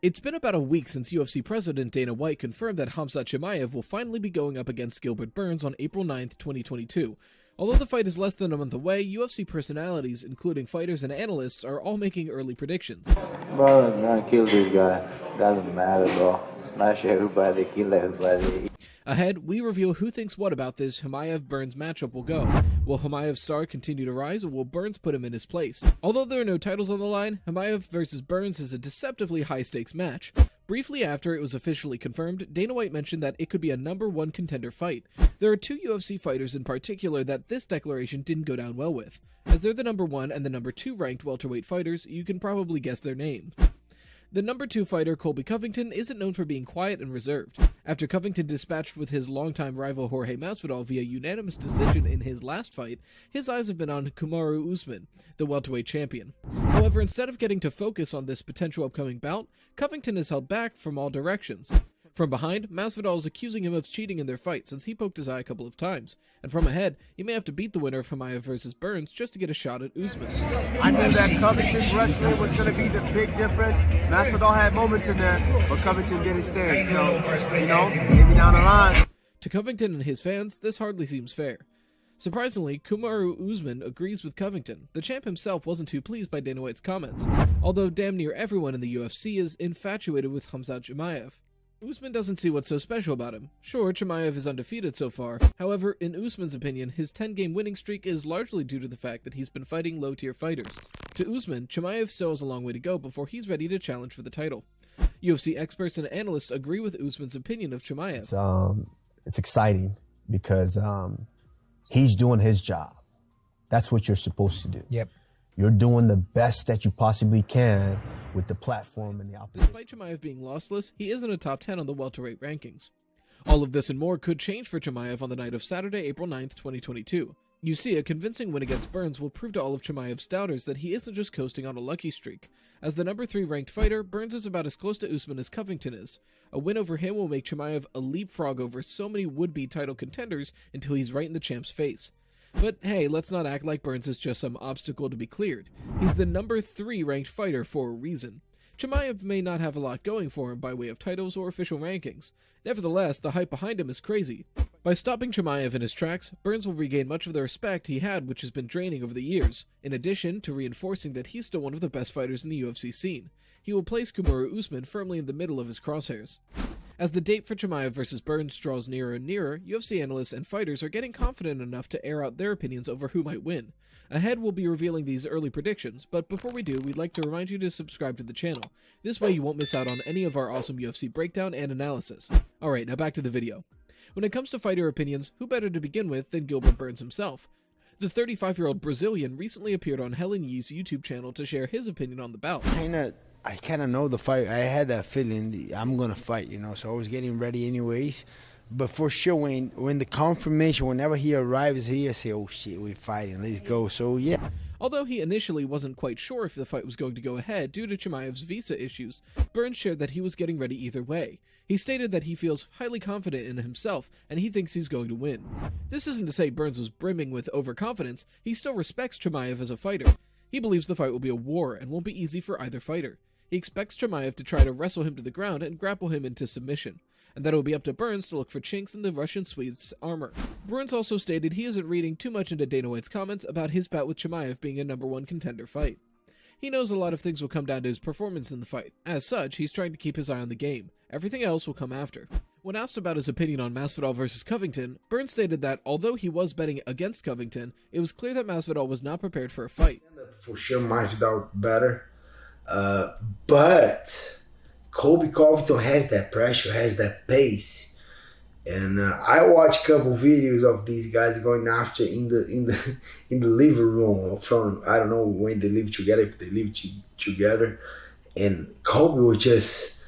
It's been about a week since UFC President Dana White confirmed that Khamzat Chimaev will finally be going up against Gilbert on April 9th, 2022. Although the fight is less than a month away, UFC personalities, including fighters and analysts, are all making early predictions. Bro, I'm gonna kill this guy. Doesn't matter, bro. Smash everybody, kill everybody. Ahead, we reveal who thinks what about this Chimaev-Burns matchup will go. Will Chimaev's star continue to rise, or will Burns put him in his place? Although there are no titles on the line, Chimaev versus Burns is a deceptively high-stakes match. Briefly after it was officially confirmed, Dana White mentioned that it could be a #1 contender fight. There are two UFC fighters in particular that this declaration didn't go down well with. As they're the #1 and the #2 ranked welterweight fighters, you can probably guess their names. The #2 fighter, Colby Covington, isn't known for being quiet and reserved. After Covington dispatched with his longtime rival Jorge Masvidal via unanimous decision in his last fight, his eyes have been on Kamaru Usman, the welterweight champion. However, instead of getting to focus on this potential upcoming bout, Covington is held back from all directions. From behind, Masvidal is accusing him of cheating in their fight since he poked his eye a couple of times. And from ahead, he may have to beat the winner of Chimaev versus Burns just to get a shot at Usman. I knew that Covington's wrestling was going to be the big difference. Masvidal had moments in there, but Covington did his thing. So, maybe down the line. To Covington and his fans, this hardly seems fair. Surprisingly, Kamaru Usman agrees with Covington. The champ himself wasn't too pleased by Dana White's comments, although damn near everyone in the UFC is infatuated with Khamzat Chimaev. Usman doesn't see what's so special about him. Sure, Chimaev is undefeated so far. However, in Usman's opinion, his 10-game winning streak is largely due to the fact that he's been fighting low-tier fighters. To Usman, Chimaev still has a long way to go before he's ready to challenge for the title. UFC experts and analysts agree with Usman's opinion of Chimaev. It's exciting because he's doing his job. That's what you're supposed to do. Yep. You're doing the best that you possibly can with the platform and the opposition. Despite Chimaev being lossless, he is in a top 10 on the welterweight rankings. All of this and more could change for Chimaev on the night of Saturday, April 9th, 2022. You see, a convincing win against Burns will prove to all of Chimaev's doubters that he isn't just coasting on a lucky streak. As the #3 ranked fighter, Burns is about as close to Usman as Covington is. A win over him will make Chimaev a leapfrog over so many would-be title contenders until he's right in the champ's face. But hey, let's not act like Burns is just some obstacle to be cleared. He's the #3 ranked fighter for a reason. Chimaev may not have a lot going for him by way of titles or official rankings. Nevertheless, the hype behind him is crazy. By stopping Chimaev in his tracks, Burns will regain much of the respect he had, which has been draining over the years, in addition to reinforcing that he's still one of the best fighters in the UFC scene. He will place Kamaru Usman firmly in the middle of his crosshairs. As the date for Chimaev versus Burns draws nearer and nearer, UFC analysts and fighters are getting confident enough to air out their opinions over who might win. Ahead, we'll be revealing these early predictions, but before we do, we'd like to remind you to subscribe to the channel. This way you won't miss out on any of our awesome UFC breakdown and analysis. Alright, now back to the video. When it comes to fighter opinions, who better to begin with than Gilbert Burns himself? The 35-year-old Brazilian recently appeared on Helen Yee's YouTube channel to share his opinion on the bout. I kind of know the fight. I had that feeling I'm going to fight, so I was getting ready anyways. But for sure, when the confirmation, whenever he arrives here, I say, oh shit, we're fighting, let's go. So yeah. Although he initially wasn't quite sure if the fight was going to go ahead due to Chimaev's visa issues, Burns shared that he was getting ready either way. He stated that he feels highly confident in himself, and he thinks he's going to win. This isn't to say Burns was brimming with overconfidence. He still respects Chimaev as a fighter. He believes the fight will be a war and won't be easy for either fighter. He expects Chimaev to try to wrestle him to the ground and grapple him into submission, and that it will be up to Burns to look for chinks in the Russian Swede's armor. Burns also stated he isn't reading too much into Dana White's comments about his bout with Chimaev being a #1 contender fight. He knows a lot of things will come down to his performance in the fight. As such, he's trying to keep his eye on the game. Everything else will come after. When asked about his opinion on Masvidal versus Covington, Burns stated that although he was betting against Covington, it was clear that Masvidal was not prepared for a fight. For sure, Masvidal better. But Colby Covington has that pressure, has that pace, and I watched a couple videos of these guys going after in the living room from, I don't know when they live together, if they live together, and Colby was just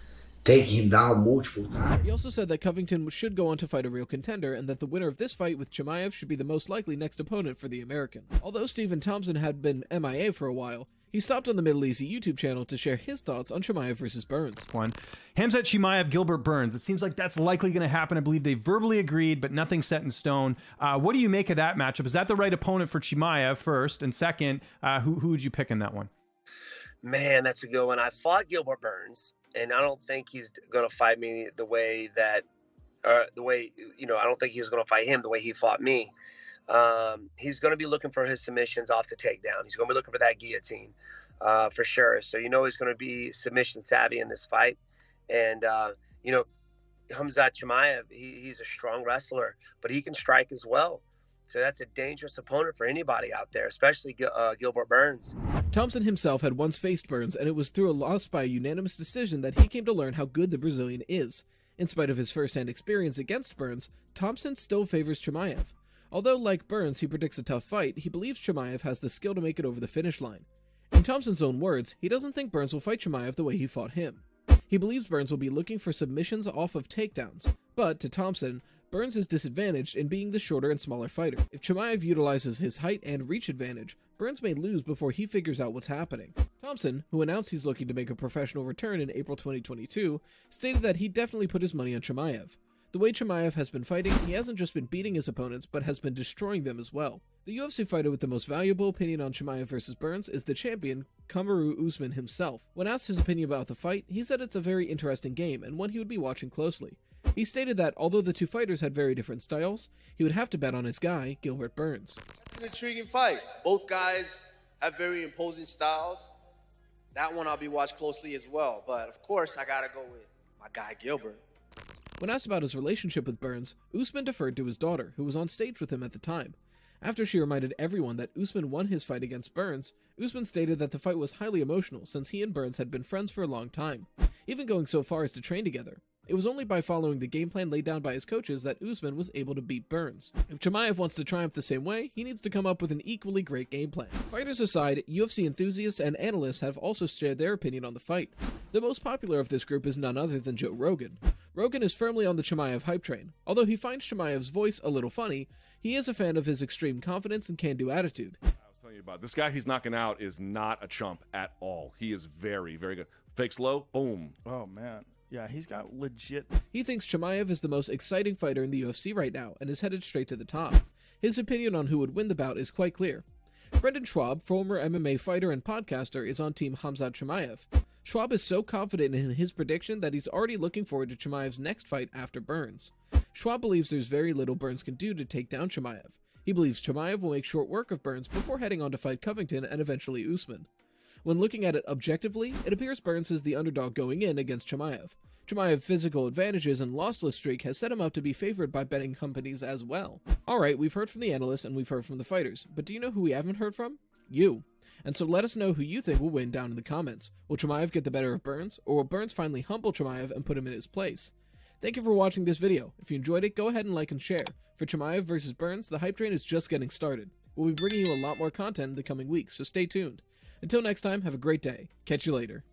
taking him down multiple times. He also said that Covington should go on to fight a real contender, and that the winner of this fight with Chimaev should be the most likely next opponent for the American. Although Stephen Thompson had been MIA for a while, he stopped on the Middle Easy YouTube channel to share his thoughts on Chimaev versus Burns. Khamzat Chimaev, Gilbert Burns. It seems like that's likely going to happen. I believe they verbally agreed, but nothing set in stone. What do you make of that matchup? Is that the right opponent for Chimaev first? And second, who would you pick in that one? Man, that's a good one. I fought Gilbert Burns, and I don't think he's going to fight me the way that, I don't think he's going to fight him the way he fought me. He's going to be looking for his submissions off the takedown. He's going to be looking for that guillotine, for sure. So, he's going to be submission savvy in this fight. And, Khamzat Chimaev, he's a strong wrestler, but he can strike as well. So that's a dangerous opponent for anybody out there, especially Gilbert Burns. Thompson himself had once faced Burns, and it was through a loss by a unanimous decision that he came to learn how good the Brazilian is. In spite of his first-hand experience against Burns, Thompson still favors Chimaev. Although, like Burns, he predicts a tough fight, he believes Chimaev has the skill to make it over the finish line. In Thompson's own words, he doesn't think Burns will fight Chimaev the way he fought him. He believes Burns will be looking for submissions off of takedowns, but, to Thompson, Burns is disadvantaged in being the shorter and smaller fighter. If Chimaev utilizes his height and reach advantage, Burns may lose before he figures out what's happening. Thompson, who announced he's looking to make a professional return in April 2022, stated that he'd definitely put his money on Chimaev. The way Chimaev has been fighting, he hasn't just been beating his opponents, but has been destroying them as well. The UFC fighter with the most valuable opinion on Chimaev versus Burns is the champion, Kamaru Usman himself. When asked his opinion about the fight, he said it's a very interesting game and one he would be watching closely. He stated that although the two fighters had very different styles, he would have to bet on his guy, Gilbert Burns. It's an intriguing fight. Both guys have very imposing styles. That one I'll be watching closely as well. But of course, I gotta go with my guy Gilbert. When asked about his relationship with Burns, Usman deferred to his daughter, who was on stage with him at the time. After she reminded everyone that Usman won his fight against Burns, Usman stated that the fight was highly emotional since he and Burns had been friends for a long time, even going so far as to train together. It was only by following the game plan laid down by his coaches that Usman was able to beat Burns. If Chimaev wants to triumph the same way, he needs to come up with an equally great game plan. Fighters aside, UFC enthusiasts and analysts have also shared their opinion on the fight. The most popular of this group is none other than Joe Rogan. Rogan is firmly on the Chimaev hype train. Although he finds Chimaev's voice a little funny, he is a fan of his extreme confidence and can-do attitude. I was telling you about this guy he's knocking out is not a chump at all. He is very, very good. Fakes low, boom. Oh, man. Yeah, he's got legit... He thinks Chimaev is the most exciting fighter in the UFC right now and is headed straight to the top. His opinion on who would win the bout is quite clear. Brendan Schwab, former MMA fighter and podcaster, is on Team Khamzat Chimaev. Schwab is so confident in his prediction that he's already looking forward to Chimaev's next fight after Burns. Schwab believes there's very little Burns can do to take down Chimaev. He believes Chimaev will make short work of Burns before heading on to fight Covington and eventually Usman. When looking at it objectively, it appears Burns is the underdog going in against Chimaev. Chimaev's physical advantages and lossless streak has set him up to be favored by betting companies as well. Alright, we've heard from the analysts and we've heard from the fighters, but do you know who we haven't heard from? You. And so let us know who you think will win down in the comments. Will Chimaev get the better of Burns, or will Burns finally humble Chimaev and put him in his place? Thank you for watching this video. If you enjoyed it, go ahead and like and share. For Chimaev versus Burns, the hype train is just getting started. We'll be bringing you a lot more content in the coming weeks, so stay tuned. Until next time, have a great day. Catch you later.